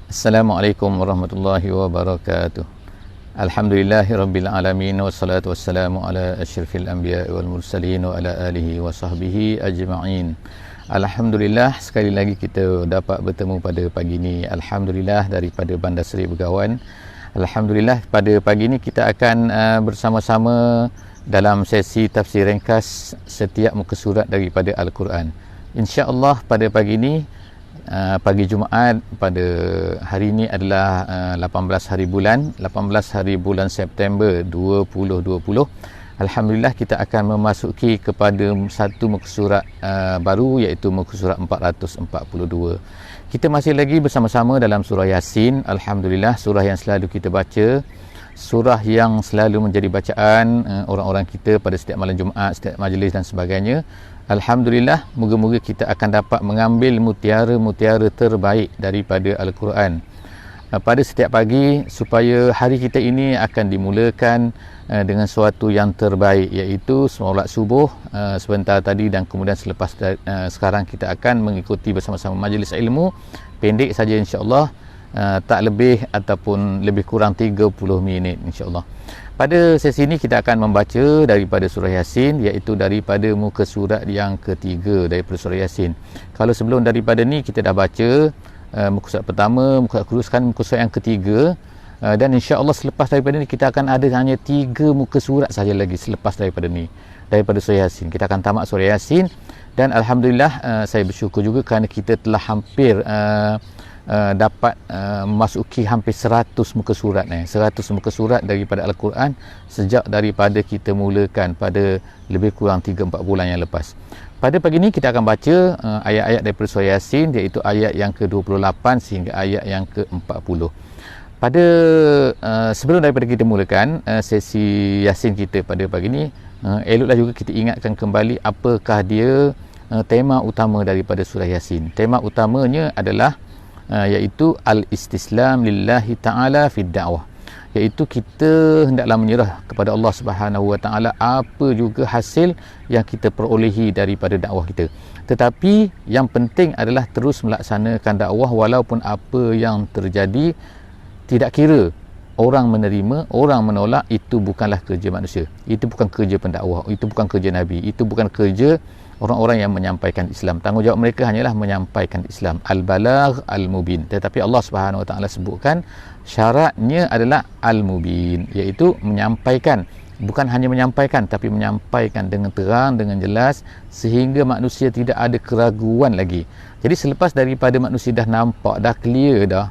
Assalamualaikum warahmatullahi wabarakatuh. Alhamdulillahirabbil alamin wassalatu wassalamu ala asyrafil anbiya'i wal mursalin wa ala alihi wa sahbihi ajma'in. Alhamdulillah, sekali lagi kita dapat bertemu pada pagi ini. Alhamdulillah, daripada Bandar Seri Begawan. Alhamdulillah, pada pagi ini kita akan bersama-sama dalam sesi tafsir ringkas setiap muka surat daripada Al-Quran. InsyaAllah pada pagi ini, pagi Jumaat pada hari ini adalah 18 hari bulan September 2020. Alhamdulillah, kita akan memasuki kepada satu muka surat baru, iaitu muka surat 442. Kita masih lagi bersama-sama dalam surah Yasin. Alhamdulillah, surah yang selalu kita baca, surah yang selalu menjadi bacaan orang-orang kita pada setiap malam Jumaat, setiap majlis dan sebagainya. Alhamdulillah, moga-moga kita akan dapat mengambil mutiara-mutiara terbaik daripada Al-Quran pada setiap pagi, supaya hari kita ini akan dimulakan dengan sesuatu yang terbaik, iaitu solat subuh sebentar tadi, dan kemudian selepas sekarang kita akan mengikuti bersama-sama majlis ilmu pendek saja, insya-Allah, tak lebih ataupun lebih kurang 30 minit, insya-Allah. Pada sesi ini kita akan membaca daripada surah Yasin, iaitu daripada muka surat yang ketiga daripada surah Yasin. Kalau sebelum daripada ni kita dah baca muka surat pertama, muka surat yang ketiga, dan insya-Allah selepas daripada ni kita akan ada hanya 3 muka surat saja lagi selepas daripada ni, daripada surah Yasin. Kita akan tamat surah Yasin, dan alhamdulillah saya bersyukur juga kerana kita telah hampir dapat memasuki hampir 100 muka surat 100 muka surat daripada Al-Quran sejak daripada kita mulakan pada lebih kurang 3-4 bulan yang lepas. Pada pagi ini kita akan baca ayat-ayat daripada surah Yasin, iaitu ayat yang ke-28 sehingga ayat yang ke-40. Pada sebelum daripada kita mulakan sesi Yasin kita pada pagi ini, eloklah juga kita ingatkan kembali apakah dia tema utama daripada surah Yasin. Tema utamanya adalah iaitu al-istislam lillahi ta'ala fid da'wah, iaitu kita hendaklah menyerah kepada Allah Subhanahu wa ta'ala apa juga hasil yang kita perolehi daripada dakwah kita. Tetapi yang penting adalah terus melaksanakan dakwah walaupun apa yang terjadi. Tidak kira orang menerima, orang menolak, itu bukanlah kerja manusia, itu bukan kerja pendakwah, itu bukan kerja Nabi, itu bukan kerja orang-orang yang menyampaikan Islam. Tanggungjawab mereka hanyalah menyampaikan Islam, al-balagh al-mubin. Tetapi Allah Subhanahu wa taala sebutkan syaratnya adalah al-mubin, iaitu menyampaikan, bukan hanya menyampaikan tapi menyampaikan dengan terang, dengan jelas, sehingga manusia tidak ada keraguan lagi. Jadi selepas daripada manusia dah nampak, dah clear dah,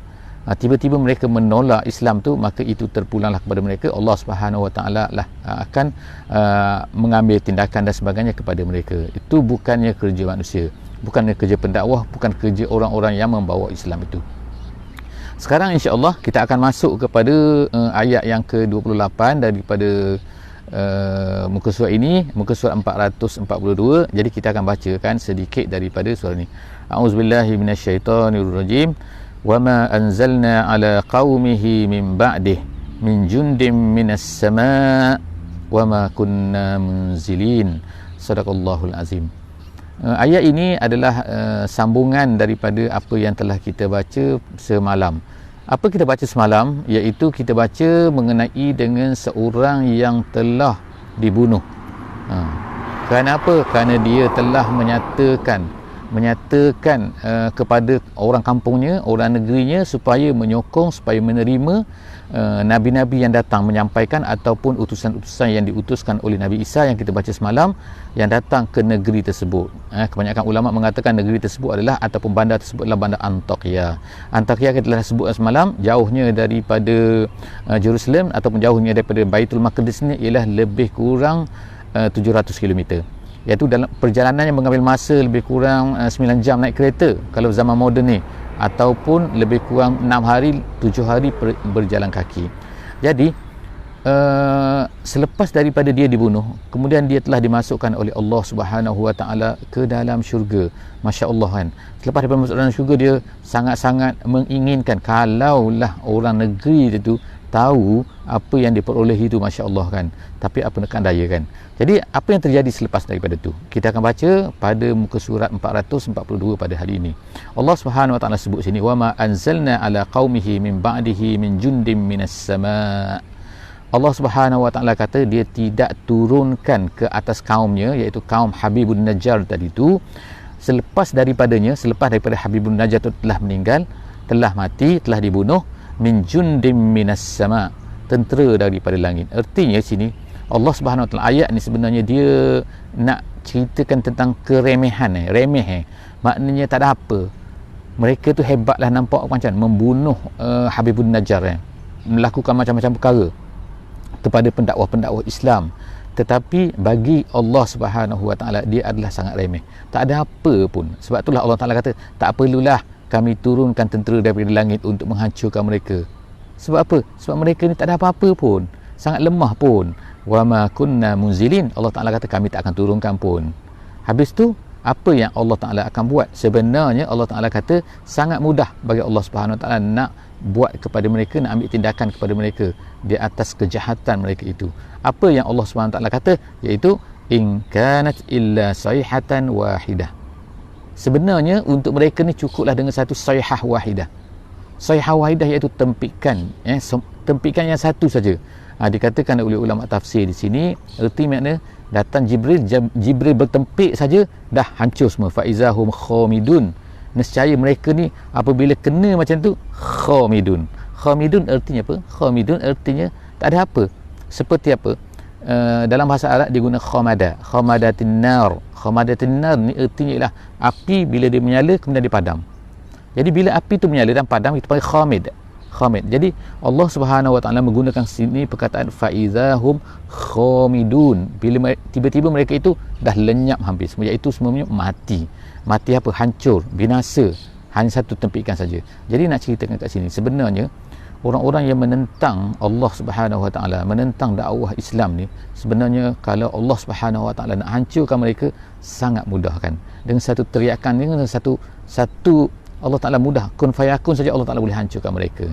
tiba-tiba mereka menolak Islam tu, maka itu terpulanglah kepada mereka. Allah Subhanahu wa taala lah akan mengambil tindakan dan sebagainya kepada mereka. Itu bukannya kerja manusia, bukannya kerja pendakwah, bukan kerja orang-orang yang membawa Islam itu. Sekarang insya-Allah kita akan masuk kepada ayat yang ke-28 daripada muka surat ini, muka surat 442. Jadi kita akan bacakan sedikit daripada surah ini. A'udzubillahi minasyaitonirrajim. وَمَا أَنْزَلْنَا عَلَى قَوْمِهِ مِنْ بَعْدِهِ مِنْ جُنْدٍ مِنَ السَّمَاءِ وَمَا كُنَّا مُنْزِلِينَ. Sadaqallahul azim. Ayat ini adalah sambungan daripada apa yang telah kita baca semalam. Apa kita baca semalam, iaitu kita baca mengenai dengan seorang yang telah dibunuh. Kerana apa? Kerana dia telah menyatakan kepada orang kampungnya, orang negerinya, supaya menyokong, supaya menerima nabi-nabi yang datang menyampaikan, ataupun utusan-utusan yang diutuskan oleh Nabi Isa yang kita baca semalam, yang datang ke negeri tersebut. Kebanyakan ulama mengatakan negeri tersebut adalah, ataupun bandar tersebut adalah bandar Antakya. Antakya kita telah sebut semalam, jauhnya daripada Jerusalem ataupun jauhnya daripada Baitul Maqdis ni ialah lebih kurang 700 km, iaitu dalam perjalanan yang mengambil masa lebih kurang 9 jam naik kereta kalau zaman moden ni, ataupun lebih kurang 6 hari 7 hari berjalan kaki. Jadi selepas daripada dia dibunuh, kemudian dia telah dimasukkan oleh Allah Subhanahu wa taala ke dalam syurga. Masya-Allah kan. Selepas daripada masuk dalam syurga, dia sangat-sangat menginginkan kalaulah orang negeri itu tahu apa yang diperoleh itu, Masya Allah kan. Tapi apa nak daya kan. Jadi apa yang terjadi selepas daripada tu, kita akan baca pada muka surat 442 pada hari ini. Allah Subhanahu Wa Taala sebut sini, wa ma anzalna ala qaumihi min ba'dihi min jundim minas sama'. Allah Subhanahu Wa Taala kata dia tidak turunkan ke atas kaumnya, iaitu kaum Habibun Najjar tadi tu, selepas daripada Habibun Najjar itu telah meninggal, telah mati, telah dibunuh, min jundim minas sama', tentera daripada langit. Artinya sini Allah Subhanahu Wa Taala, ayat ni sebenarnya dia nak ceritakan tentang keremehan, remeh. Maknanya tak ada apa. Mereka tu hebatlah, nampak macam membunuh Habibun Najjar, melakukan macam-macam perkara kepada pendakwah-pendakwah Islam, tetapi bagi Allah Subhanahu Wa Taala dia adalah sangat remeh, tak ada apa pun. Sebab itulah Allah Taala kata, tak perlulah kami turunkan tentera daripada langit untuk menghancurkan mereka. Sebab apa? Sebab mereka ni tak ada apa-apa pun, sangat lemah pun. Wa ma kunna munzilin, Allah Taala kata kami tak akan turunkan pun. Habis tu apa yang Allah Taala akan buat? Sebenarnya Allah Taala kata sangat mudah bagi Allah Subhanahu Wa Taala nak buat kepada mereka, nak ambil tindakan kepada mereka di atas kejahatan mereka itu. Apa yang Allah Subhanahu Wa Taala kata, iaitu in kanat illa sayhatan wahidah. Sebenarnya untuk mereka ni cukuplah dengan satu sayhah wahidah. Sayhah wahidah iaitu tempikan, tempikan yang satu saja. Dikatakan oleh ulama tafsir di sini, erti makna datang Jibril bertempik saja dah hancur semua. Faizahum khamidun, nescaya mereka ni apabila kena macam tu khamidun. Khamidun artinya apa? Khamidun artinya tak ada apa. Seperti apa? Dalam bahasa Arab digunakan khamada, khamadatin nar. Khamadatin nar ni artinya ialah api bila dia menyala kemudian dipadam. Jadi bila api tu menyala dan padam, itu panggil khamid. Jadi Allah Subhanahu Wa Taala menggunakan sini perkataan faizahum khamidun, bila tiba-tiba mereka itu dah lenyap hampir semua, iaitu semuanya mati apa? Hancur, binasa, hanya satu tempikan saja. Jadi nak ceritakan kat sini, sebenarnya orang-orang yang menentang Allah Subhanahu Wa Taala, menentang dakwah Islam ni, sebenarnya kalau Allah Subhanahu Wa Taala nak hancurkan mereka sangat mudah kan. Dengan satu teriakan, dengan satu Allah Ta'ala mudah, kun fayakun saja Allah Ta'ala boleh hancurkan mereka.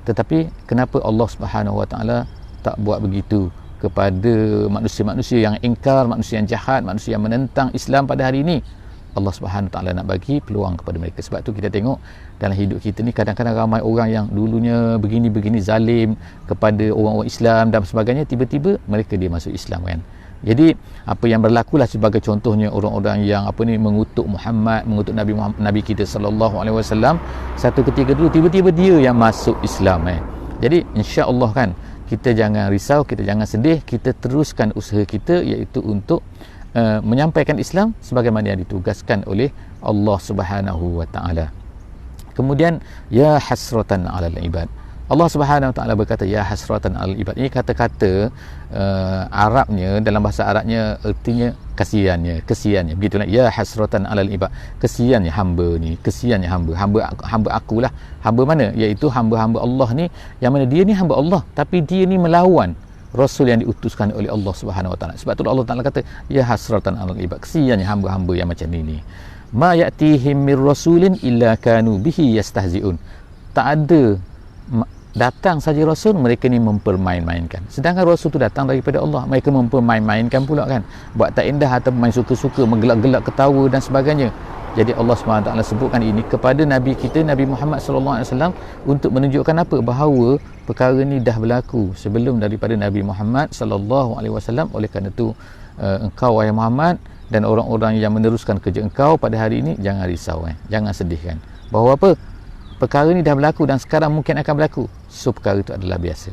Tetapi kenapa Allah Subhanahu Wa Ta'ala tak buat begitu kepada manusia-manusia yang ingkar, manusia yang jahat, manusia yang menentang Islam pada hari ini? Allah Subhanahu Wa Ta'ala nak bagi peluang kepada mereka. Sebab tu kita tengok dalam hidup kita ni kadang-kadang ramai orang yang dulunya begini-begini zalim kepada orang-orang Islam dan sebagainya, tiba-tiba mereka dia masuk Islam kan. Jadi apa yang berlakulah sebagai contohnya orang-orang yang mengutuk Muhammad, mengutuk Nabi kita sallallahu alaihi wasallam, satu ketika dulu tiba-tiba dia yang masuk Islam Jadi insya-Allah kan, kita jangan risau, kita jangan sedih, kita teruskan usaha kita, iaitu untuk menyampaikan Islam sebagaimana yang ditugaskan oleh Allah Subhanahu Wa Taala. Kemudian ya hasratan 'alal ibad, Allah Subhanahu Wa Taala berkata ya hasratan al ibad. Ini kata-kata Arabnya, dalam bahasa Arabnya artinya kesiannya begitulah. Ya hasratan alal ibad, kesiannya hamba ni, kesiannya hamba akulah. Hamba mana? Iaitu hamba-hamba Allah ni, yang mana dia ni hamba Allah tapi dia ni melawan Rasul yang diutuskan oleh Allah Subhanahu Wa Taala. Sebab tu Allah Taala kata ya hasratan alal ibad, kesiannya hamba-hamba yang macam ni. Ma ya'tihim mir rasulin illa kanu bihi yastahzi'un. Tak ada datang saja Rasul, mereka ni mempermain-mainkan. Sedangkan Rasul tu datang daripada Allah, mereka mempermain-mainkan pula kan, buat tak indah atau main suka-suka, menggelak-gelak ketawa dan sebagainya. Jadi Allah SWT sebutkan ini kepada Nabi kita, Nabi Muhammad SAW, untuk menunjukkan apa? Bahawa perkara ni dah berlaku sebelum daripada Nabi Muhammad SAW. Oleh kerana itu engkau wahai Muhammad dan orang-orang yang meneruskan kerja engkau pada hari ini, jangan risau, jangan sedih kan, bahawa apa? Perkara ni dah berlaku dan sekarang mungkin akan berlaku. So perkara itu adalah biasa.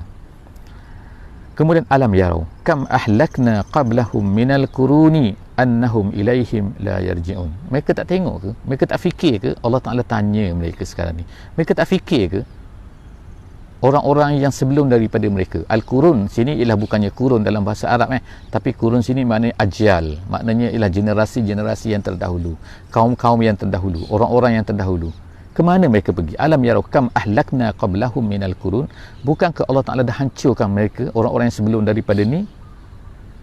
Kemudian alam yarau kam ahlakna qablahum minal quruni annahum ilaihim la yarji'un. Mereka tak tengok ke? Mereka tak fikir ke? Allah Ta'ala tanya mereka sekarang ni. Mereka tak fikir ke? Orang-orang yang sebelum daripada mereka. Al-Qurun sini ialah bukannya kurun dalam bahasa Arab tapi kurun sini maknanya ajal. Maknanya ialah generasi-generasi yang terdahulu, kaum-kaum yang terdahulu, orang-orang yang terdahulu. Kemana mereka pergi? Alam yarau kam ahlakna qablahum minal qurun. Bukankah Allah Ta'ala dah hancurkan mereka, orang-orang yang sebelum daripada ni?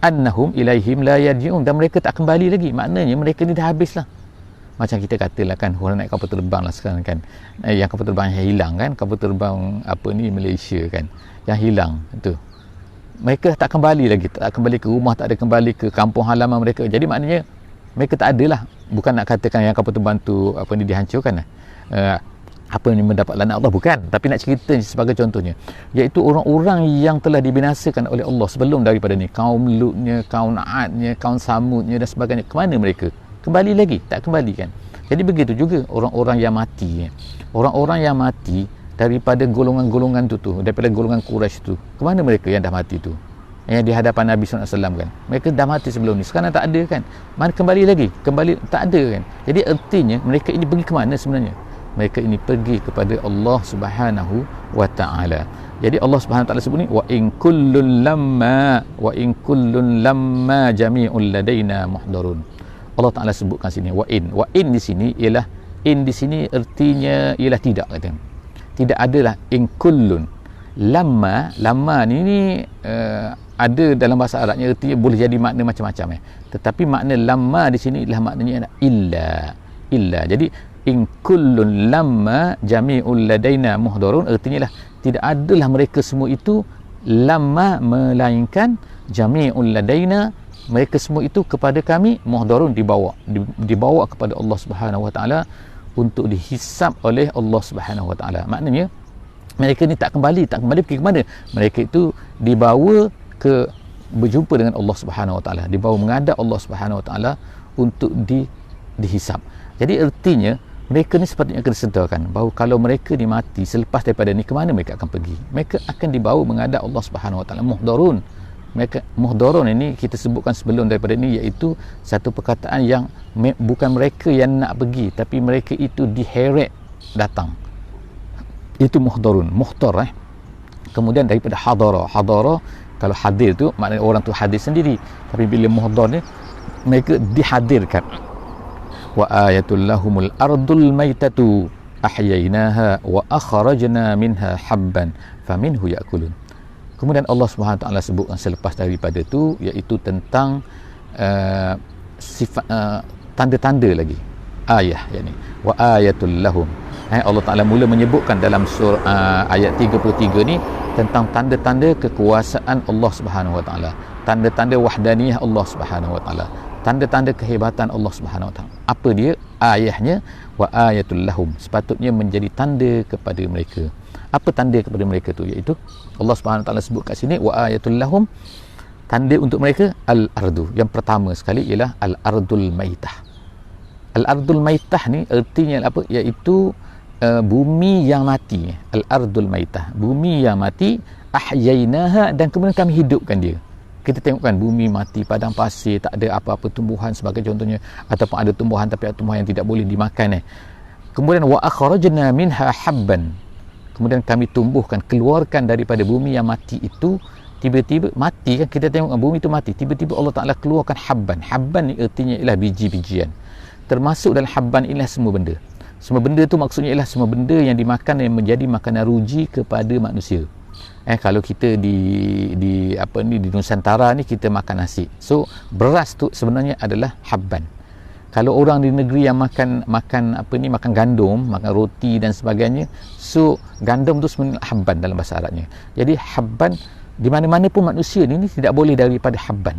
Annahum ilaihim la yarji'un, dan mereka tak kembali lagi. Maknanya mereka ni dah habislah. Macam kita katalah kan, orang naik kapal terbang lah sekarang kan, yang kapal terbang yang hilang kan, kapal terbang apa ni Malaysia kan, yang hilang tu, mereka tak kembali lagi, tak kembali ke rumah, tak ada kembali ke kampung halaman mereka. Jadi maknanya mereka tak ada lah. Bukan nak katakan yang kapal terbang tu apa ni dihancurkan lah, apa ni mendapat laknat Allah, bukan, tapi nak cerita sebagai contohnya, iaitu orang-orang yang telah dibinasakan oleh Allah sebelum daripada ni, kaum Lutnya, kaum Adnya, kaum Samudnya dan sebagainya. Ke mana mereka? Kembali lagi? Tak kembali kan? Jadi begitu juga orang-orang yang mati, orang-orang yang mati daripada golongan-golongan tu, daripada golongan Quraisy tu, ke mana mereka yang dah mati tu, yang di hadapan Nabi SAW kan, mereka dah mati sebelum ni, sekarang tak ada kan, mana kembali lagi? Kembali tak ada kan? Jadi artinya mereka ini pergi ke mana sebenarnya? Mereka ini pergi kepada Allah Subhanahu wa taala. Jadi Allah Subhanahu wa taala sebut ni, wa in kullun lamma jami'un ladaina muhdarun. Allah Taala sebutkan sini wa in di sini ialah, in di sini artinya ialah tidak, kata. Tidak adalah in kullun. Lamma ni ada dalam bahasa Arabnya artinya boleh jadi makna macam-macam tetapi makna lamma di sini ialah maknanya illa. Jadi in kullun lamma jami'ul ladaina muhdarun artinya lah tidak adalah mereka semua itu, lamma melainkan jami'ul ladaina, mereka semua itu kepada kami, muhdarun dibawa kepada Allah Subhanahu wa taala untuk dihisap oleh Allah Subhanahu wa taala. Maknanya mereka ni tak kembali pergi ke mana? Mereka itu dibawa ke berjumpa dengan Allah Subhanahu wa taala, dibawa menghadap Allah Subhanahu wa taala untuk dihisap. Jadi artinya mereka ni sepatutnya kena sedarkan bahawa kalau mereka ni mati selepas daripada ni, ke mana mereka akan pergi? Mereka akan dibawa menghadap Allah Subhanahu wa taala, muhdarun. Mereka muhdarun ini kita sebutkan sebelum daripada ni, iaitu satu perkataan yang bukan mereka yang nak pergi, tapi mereka itu diheret datang. Itu muhdarun, muhtar Kemudian daripada hadara kalau hadir tu maknanya orang tu hadir sendiri, tapi bila muhdar ni mereka dihadirkan. Wa ayatul lahumul ardul maitatu ahyainaha wa akhrajna minha habban faminhu ya'kulun. Kemudian Allah Subhanahu wa taala sebutkan selepas daripada tu, iaitu tentang sifat tanda-tanda lagi, ayah, yakni wa ayatul lahum. Allah Taala mula menyebutkan dalam surah ayat 33 ni tentang tanda-tanda kekuasaan Allah Subhanahu wa taala, tanda-tanda wahdaniyah Allah Subhanahu wa taala, tanda-tanda kehebatan Allah Subhanahu wa taala. Apa dia? Ayahnya wa ayatul lahum, sepatutnya menjadi tanda kepada mereka. Apa tanda kepada mereka tu? Iaitu Allah Subhanahu wa taala sebut kat sini wa ayatul lahum, tanda untuk mereka al-ardu. Yang pertama sekali ialah al-ardul maitah. Al-ardul maitah ni artinya apa? Iaitu bumi yang mati. Al-ardul maitah, bumi yang mati, ahyainaha, dan kemudian kami hidupkan dia. Kita tengokkan bumi mati, padang pasir, tak ada apa-apa tumbuhan sebagai contohnya, ataupun ada tumbuhan tapi tumbuhan yang tidak boleh dimakan. Kemudian wa akhrajna minha habban, kemudian kami tumbuhkan, keluarkan daripada bumi yang mati itu, tiba-tiba mati kan, kita tengok bumi itu mati, tiba-tiba Allah Ta'ala keluarkan habban. Habban ni artinya ialah biji-bijian. Termasuk dalam habban ialah semua benda. Semua benda tu maksudnya ialah semua benda yang dimakan, yang menjadi makanan ruji kepada manusia. Kalau kita di Nusantara ni kita makan nasi. So beras tu sebenarnya adalah habban. Kalau orang di negeri yang makan gandum, makan roti dan sebagainya, so gandum tu sebenarnya habban dalam bahasa Arabnya. Jadi habban, di mana-mana pun manusia ni tidak boleh daripada habban.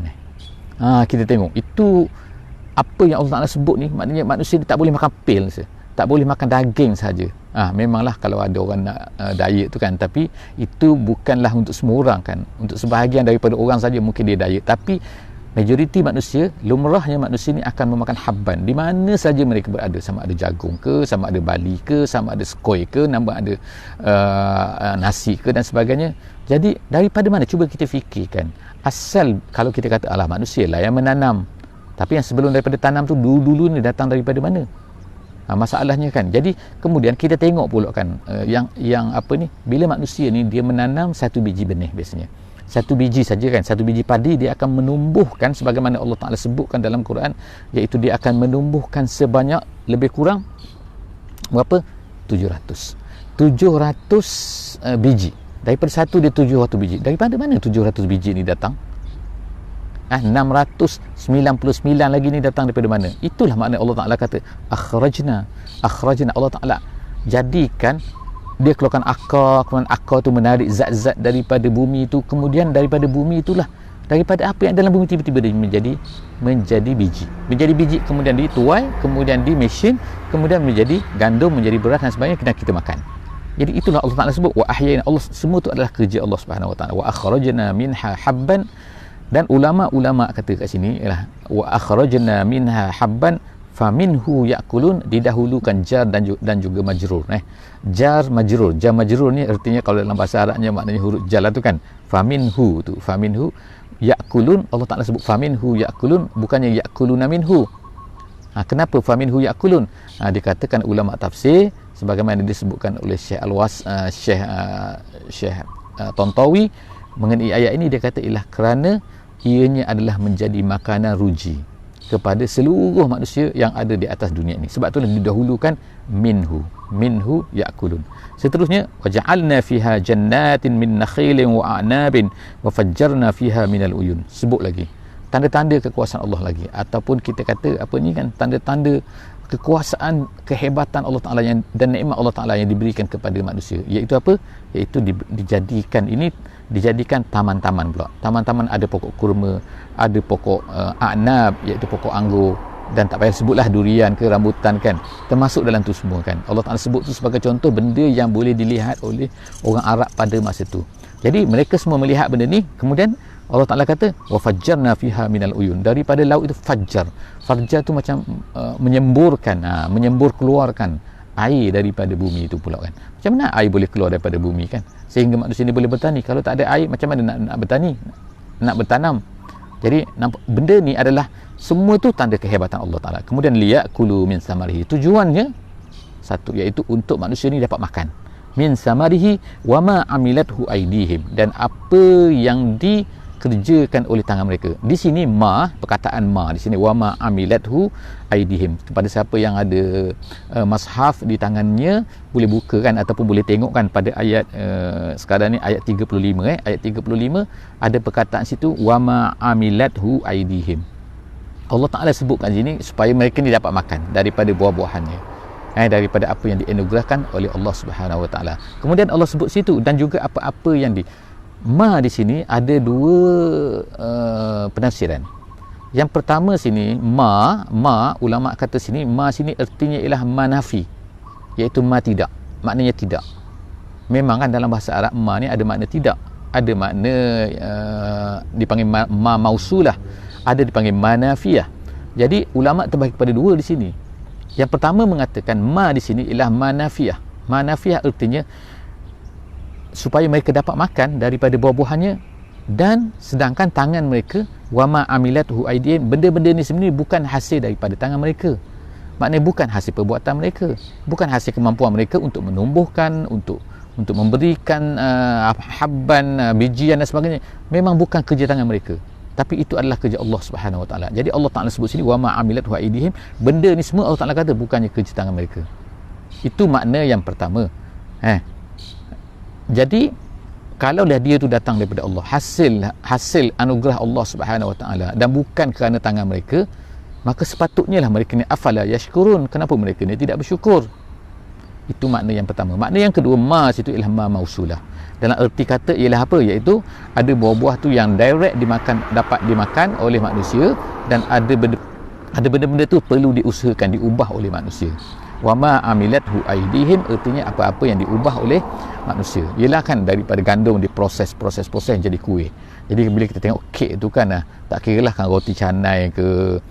Kita tengok itu apa yang Allah Taala sebut ni, maknanya manusia ni tak boleh makan pil, tak boleh makan daging saja. Memanglah kalau ada orang nak diet tu kan, tapi itu bukanlah untuk semua orang kan. Untuk sebahagian daripada orang saja mungkin dia diet, tapi majoriti manusia, lumrahnya manusia ni akan memakan habban di mana saja mereka berada, sama ada jagung ke, sama ada bali ke, sama ada skoi ke, nama ada nasi ke dan sebagainya. Jadi daripada mana? Cuba kita fikirkan. Asal kalau kita kata alah manusia lah yang menanam, tapi yang sebelum daripada tanam tu dulu-dulu ni datang daripada mana? Masalahnya kan. Jadi kemudian kita tengok pula kan, yang apa ni, bila manusia ni dia menanam satu biji benih, biasanya satu biji saja kan, satu biji padi dia akan menumbuhkan sebagaimana Allah Ta'ala sebutkan dalam Quran, iaitu dia akan menumbuhkan sebanyak lebih kurang berapa? 700 biji. Daripada satu dia 700 biji. Daripada mana 700 biji ni datang? 699 lagi ni datang daripada mana? Itulah makna Allah Ta'ala kata akhrajna. Allah Ta'ala jadikan, dia keluarkan akar, kemudian akar tu menarik zat-zat daripada bumi itu, kemudian daripada bumi itulah, daripada apa yang dalam bumi tiba-tiba dia menjadi biji, kemudian dituai, kemudian di mesin, kemudian menjadi gandum, menjadi beras dan sebagainya, kena kita makan. Jadi itulah Allah Ta'ala sebut wa ahyayna. Allah, semua tu adalah kerja Allah Subhanahu Wa Ta'ala. Wa akhrajna minha habban, dan ulama-ulama kata kat sini ialah wa akhrajna minha habban faminhu ya'kulun, didahulukan jar dan juga majrur. Jar majrur ni artinya kalau dalam bahasa Arabnya maknanya huruf jar tu kan. Faminhu ya'kulun, Allah Ta'ala sebut faminhu ya'kulun, bukannya ya'kuluna minhu. Kenapa faminhu ya'kulun? Dikatakan ulama tafsir sebagaimana disebutkan oleh Syekh Tontawi mengenai ayat ini, dia kata ialah kerana ianya adalah menjadi makanan ruji kepada seluruh manusia yang ada di atas dunia ini. Sebab itulah didahulukan minhu ya'kulun. Seterusnya waja'alna fiha jannatin min nakhilin wa a'nabin wa fajjarna fiha minal uyun. Sebut lagi tanda-tanda kekuasaan Allah lagi, ataupun kita kata apa ni kan, tanda-tanda kekuasaan, kehebatan Allah Ta'ala yang, dan nikmat Allah Ta'ala yang diberikan kepada manusia, iaitu apa? Iaitu dijadikan taman-taman pula. Taman-taman ada pokok kurma, ada pokok a'nab, iaitu pokok anggur, dan tak payah sebutlah durian ke rambutan kan, termasuk dalam tu semua kan. Allah Ta'ala sebut tu sebagai contoh benda yang boleh dilihat oleh orang Arab pada masa tu. Jadi mereka semua melihat benda ni, kemudian Allah Ta'ala kata wa fajjarna fiha minal uyun, daripada laut itu fajjar tu macam menyembur keluarkan air daripada bumi itu pula kan. Macam mana air boleh keluar daripada bumi kan, sehingga manusia ni boleh bertani? Kalau tak ada air, macam mana nak bertani, nak bertanam? Jadi benda ni adalah semua tu tanda kehebatan Allah Ta'ala. Kemudian liya'kulu min samarihi, tujuannya satu, iaitu untuk manusia ni dapat makan. Min samarihi wa ma amilathu aidihim, dan apa yang dikerjakan oleh tangan mereka. Di sini perkataan di sini wa ma amilathu aidihim, kepada siapa yang ada mushaf di tangannya boleh buka kan, ataupun boleh tengok kan pada ayat sekarang ni ayat 35 ayat 35 ada perkataan situ wa ma amilathu aidihim. Allah Ta'ala sebutkan sini supaya mereka ni dapat makan daripada buah-buahannya, daripada apa yang dianugerahkan oleh Allah Subhanahu Wa Ta'ala. Kemudian Allah sebut situ, dan juga apa-apa yang di sini ada dua penafsiran. Yang pertama sini ulama kata sini sini artinya ialah manafi, iaitu tidak, maknanya tidak. Memang kan dalam bahasa Arab ni ada makna tidak, ada makna dipanggil mausulah, ada dipanggil manafiyah. Jadi ulama terbagi kepada dua di sini. Yang pertama mengatakan di sini ialah manafiyah. Manafiyah artinya supaya mereka dapat makan daripada buah-buahannya, dan sedangkan tangan mereka wama amilathu aydihim, benda-benda ni sebenarnya bukan hasil daripada tangan mereka. Maknanya bukan hasil perbuatan mereka, bukan hasil kemampuan mereka untuk menumbuhkan, untuk memberikan habban, bijian dan sebagainya. Memang bukan kerja tangan mereka, tapi itu adalah kerja Allah Subhanahu Wa Ta'ala. Jadi Allah Ta'ala sebut sini wama amilathu aydihim, benda ni semua Allah Ta'ala kata bukannya kerja tangan mereka. Itu makna yang pertama. Jadi kalau dah dia tu datang daripada Allah, hasil anugerah Allah Subhanahu Wa Ta'ala, dan bukan kerana tangan mereka, maka sepatutnya lah mereka ni afala yashkurun, kenapa mereka ni tidak bersyukur? Itu makna yang pertama. Makna yang kedua, situ ialah mausulah. Dalam erti kata ialah apa? Iaitu ada buah-buah tu yang direct dapat dimakan oleh manusia, dan ada benda-benda tu perlu diusahakan, diubah oleh manusia. Wa ma amilathu aydihim artinya apa-apa yang diubah oleh manusia. Ialah kan daripada gandum diproses jadi kuih. Jadi bila kita tengok kek tu kan, tak kira lah kan roti canai ke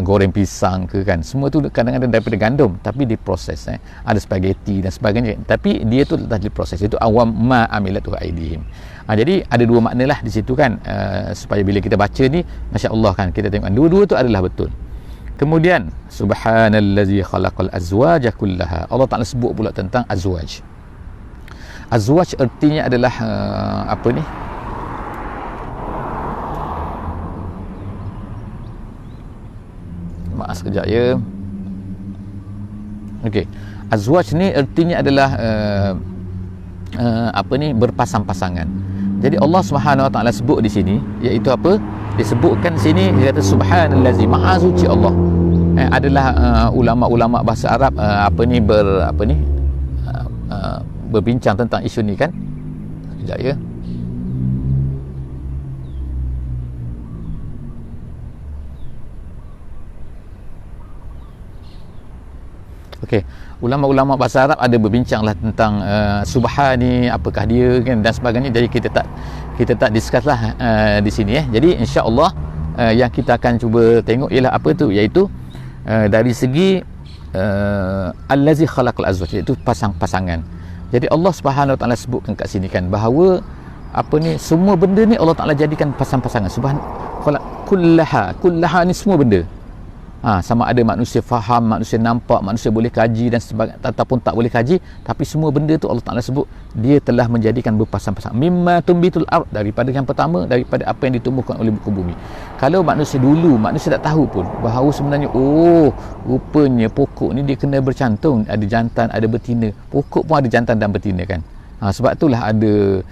goreng pisang ke kan, semua tu kadang-kadang daripada gandum tapi diproses. Ada spaghetti dan sebagainya, tapi dia tu telah diproses. Itu awam ma amilathu aydihim. Jadi ada dua makna lah di situ kan, supaya bila kita baca ni, masya-Allah kan, kita tengok dua-dua tu adalah betul. Kemudian subhanallazi khalaqal azwaja kullaha, Allah Ta'ala sebut pula tentang azwaj. Azwaj artinya adalah apa ni, maaf sekejap ya. Okey, azwaj ni artinya adalah apa ni, berpasang-pasangan. Jadi Allah Subhanahu Wa Taala sebut di sini, iaitu apa? Disebutkan di sini, dia kata subhanallazi, maha suci Allah. Adalah ulama-ulama bahasa Arab berbincang tentang isu ni kan. Sekejap ya. Okey, ulama-ulama bahasa Arab ada berbincanglah tentang subhan ni, apakah dia kan dan sebagainya. Jadi kita tak discuss lah di sini Jadi insya-Allah yang kita akan cuba tengok ialah apa tu, iaitu dari segi allazi khalaqal azwaj, iaitu pasangan. Jadi Allah Subhanahu Wa Taala sebutkan kat sini kan bahawa semua benda ni Allah Taala jadikan pasangan. Kullaha ni semua benda. Sama ada manusia faham, manusia nampak, manusia boleh kaji dan sebagainya, ataupun tak boleh kaji, tapi semua benda tu Allah Ta'ala sebut dia telah menjadikan berpasang-pasang. Mimma tumbitul ard, daripada yang pertama, daripada apa yang ditumbuhkan oleh muka bumi. Kalau manusia dulu, manusia tak tahu pun bahawa sebenarnya rupanya pokok ni dia kena bercantung, ada jantan, ada betina. Pokok pun ada jantan dan betina kan. Sebab itulah ada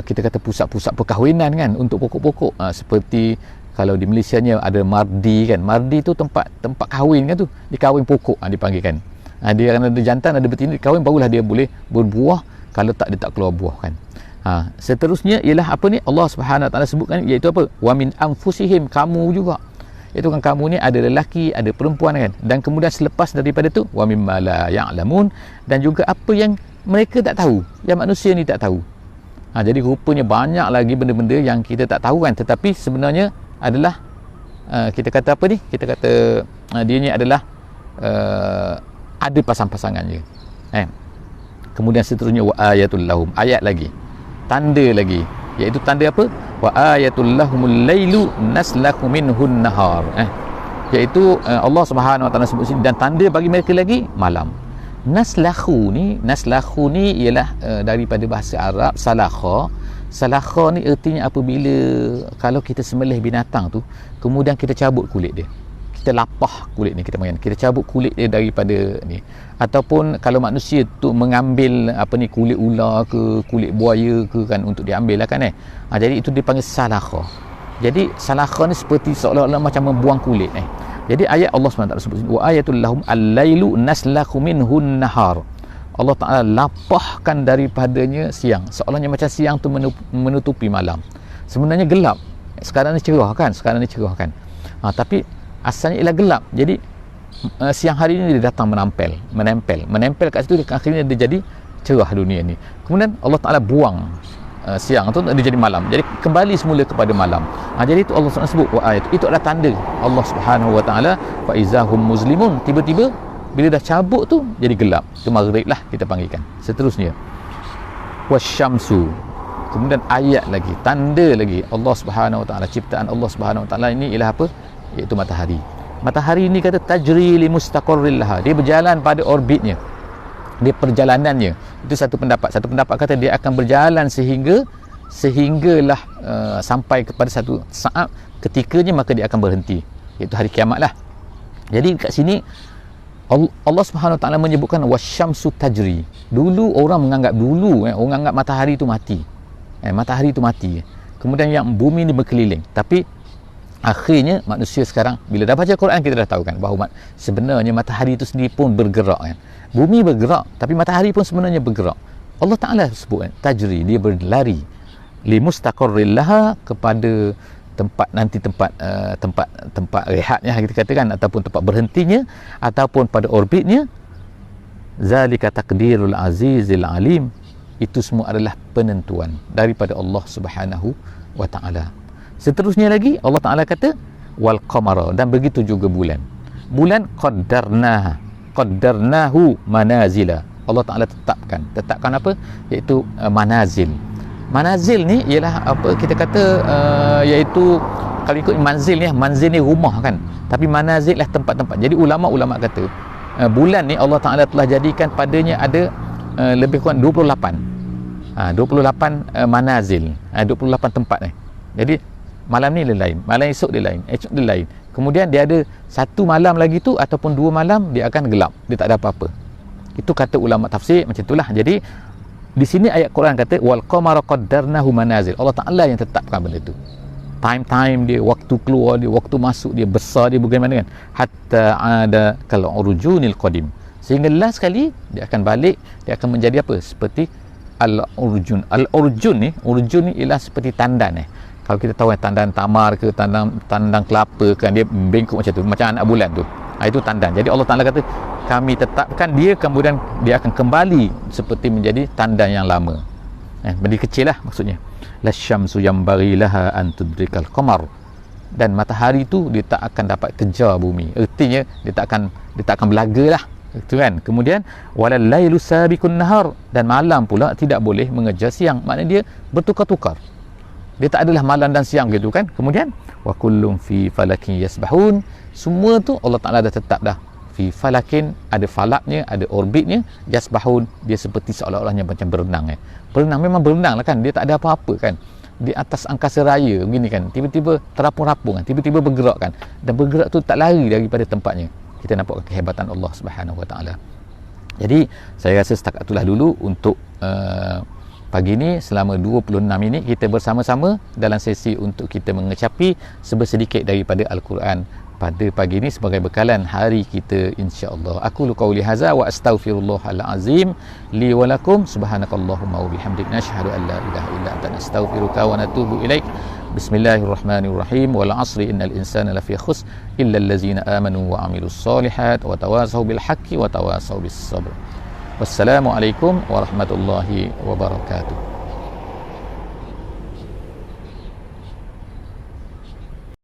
kita kata pusat-pusat perkahwinan kan untuk pokok-pokok. Seperti kalau di Malaysia ni ada mardi kan. Mardi tu tempat kahwin kan tu. Dikahwin pokok dipanggil kan. Dia akan ada jantan, ada betina, dikahwin barulah dia boleh berbuah. Kalau tak, dia tak keluar buah kan. Seterusnya ialah Allah Subhanahu Wa Taala sebutkan, iaitu apa? Wa min anfusihim, kamu juga. Itu kan kamu ni ada lelaki, ada perempuan kan. Dan kemudian selepas daripada tu wa mimma la ya'lamun, dan juga apa yang mereka tak tahu, yang manusia ni tak tahu. Jadi rupanya banyak lagi benda-benda yang kita tak tahu kan, tetapi sebenarnya adalah kita kata apa ni? Kita kata dia ni adalah ada pasang-pasangan je. Kemudian seterusnya wa ayatul lahum, ayat lagi, tanda lagi, iaitu tanda apa? Wa ayatul lahumul lailu naslaku minhun nahar. Iaitu Allah Subhanahu Wa Taala sebut sini, dan tanda bagi mereka lagi malam. Naslahu ni ialah daripada bahasa Arab salakha ni ertinya apabila kalau kita sembelih binatang tu, kemudian kita cabut kulit dia, kita lapah kulit ni, kita cabut kulit dia daripada ni. Ataupun kalau manusia tu mengambil kulit ular ke kulit buaya ke kan, untuk diambil lah kan jadi itu dipanggil salakha. Jadi salakha ni seperti seolah-olah macam membuang kulit Jadi ayat Allah SWT sebut wa ayatul lahum al-lailu naslaku minhun nahar. Allah Ta'ala lapahkan daripadanya siang, seolahnya macam siang tu menutupi malam. Sebenarnya gelap, sekarang ni cerah kan, tapi asalnya ialah gelap. Jadi siang hari ni dia datang menempel kat situ, akhirnya dia jadi cerah dunia ni. Kemudian Allah Ta'ala buang siang tu, dia jadi malam, jadi kembali semula kepada malam. Jadi itu Allah SWT sebut wa ayat, itu adalah tanda Allah Subhanahu Wa Ta'ala fa izahum muslimun, tiba-tiba bila dah cabut tu jadi gelap, itu maghrib lah kita panggilkan. Seterusnya wasyamsu, kemudian ayat lagi, tanda lagi Allah Subhanahu Wa Ta'ala, ciptaan Allah Subhanahu Wa Ta'ala ini ialah apa? Iaitu matahari. Matahari ini kata tajri li mustaqarril laha, dia berjalan pada orbitnya, dia perjalanannya. Itu satu pendapat kata dia akan berjalan sehinggalah sampai kepada satu saat ketikanya maka dia akan berhenti, iaitu hari kiamat lah. Jadi kat sini Allah Subhanahu Wa Ta'ala menyebutkan wasyamsu tajri. Dulu orang menganggap orang anggap matahari itu mati. Matahari itu mati. Kemudian yang bumi ni berkeliling. Tapi akhirnya manusia sekarang bila dah baca Quran, kita dah tahu kan bahawa sebenarnya matahari itu sendiri pun bergerak kan. Bumi bergerak, tapi matahari pun sebenarnya bergerak. Allah Ta'ala sebut tajri, dia berlari li mustaqarril laha, kepada tempat rehatnya kita katakan, ataupun tempat berhentinya, ataupun pada orbitnya. Zalika taqdirul azizil alim, itu semua adalah penentuan daripada Allah Subhanahu Wa Ta'ala. Seterusnya lagi Allah Ta'ala kata wal qamara, dan begitu juga bulan qaddarnahu manazila. Allah Ta'ala tetapkan apa? Iaitu manazil ni ialah apa kita kata iaitu kalau ikut manzil ni rumah kan, tapi manazil lah tempat-tempat. Jadi ulama-ulama kata bulan ni Allah Ta'ala telah jadikan padanya ada lebih kurang 28 manazil, 28 tempat ni. Jadi malam ni dia lain, malam esok dia lain, kemudian dia ada satu malam lagi tu ataupun 2 malam dia akan gelap, dia tak ada apa-apa. Itu kata ulama tafsir macam itulah. Jadi Di sini ayat Quran kata wal qamara qaddarnahu manazil. Allah Taala yang tetapkan benda tu. Time dia, waktu keluar dia, waktu masuk dia, besar dia bagaimana kan? Hatta ada kal urjunil qadim. Sehingga last sekali dia akan balik, dia akan menjadi apa? Seperti al-urjun. Al-urjun ni ialah seperti tandan Kalau kita tahu tandan tamar ke tandan kelapa kan, dia bengkok macam tu, macam anak bulan tu. Itu tandan. Jadi Allah Taala kata kami tetapkan dia, kemudian dia akan kembali seperti menjadi tandan yang lama. Benda kecil lah maksudnya. Lasyamsu yambaghi laha an tudrikal qamar. Dan matahari tu dia tak akan dapat kejar bumi. Artinya dia tak akan belaga lah. Itu kan. Kemudian walal lailu sabiqun nahar, dan malam pula tidak boleh mengejar siang. Maknanya dia bertukar-tukar. Dia tak adalah malam dan siang gitu kan. Kemudian wa kullum fi falakin yasbahun. Semua tu Allah Taala dah tetap dah. Fi falakin, ada falaknya, ada orbitnya. Yasbahun, dia seperti seolah-olahnya macam berenang Berenang memang berenang lah kan. Dia tak ada apa-apa kan. Di atas angkasa raya begini kan. Tiba-tiba terapung-rapung kan. Tiba-tiba bergerak kan. Dan bergerak tu tak lari daripada tempatnya. Kita nampak kehebatan Allah Subhanahu Wa Taala. Jadi saya rasa setakat itulah dulu untuk pagi ni. Selama 26 minit kita bersama-sama dalam sesi untuk kita mengecapi sebersedikit daripada Al-Quran pada pagi ini sebagai bekalan hari kita insya-Allah. Aku lu qauli hadza wa astaghfirullahal azim li wa lakum. Subhanakallahumma wa bihamdik nashhadu an la ilaha illa anta nastaghfiruka wa natubu ilaik. Bismillahirrahmanirrahim. Wal 'asri innal insana lafi khusr illa allazina amanu wa 'amilus solihat wa tawasaw bil haqqi wa tawasaw bis sabr. Wassalamualaikum warahmatullahi wabarakatuh.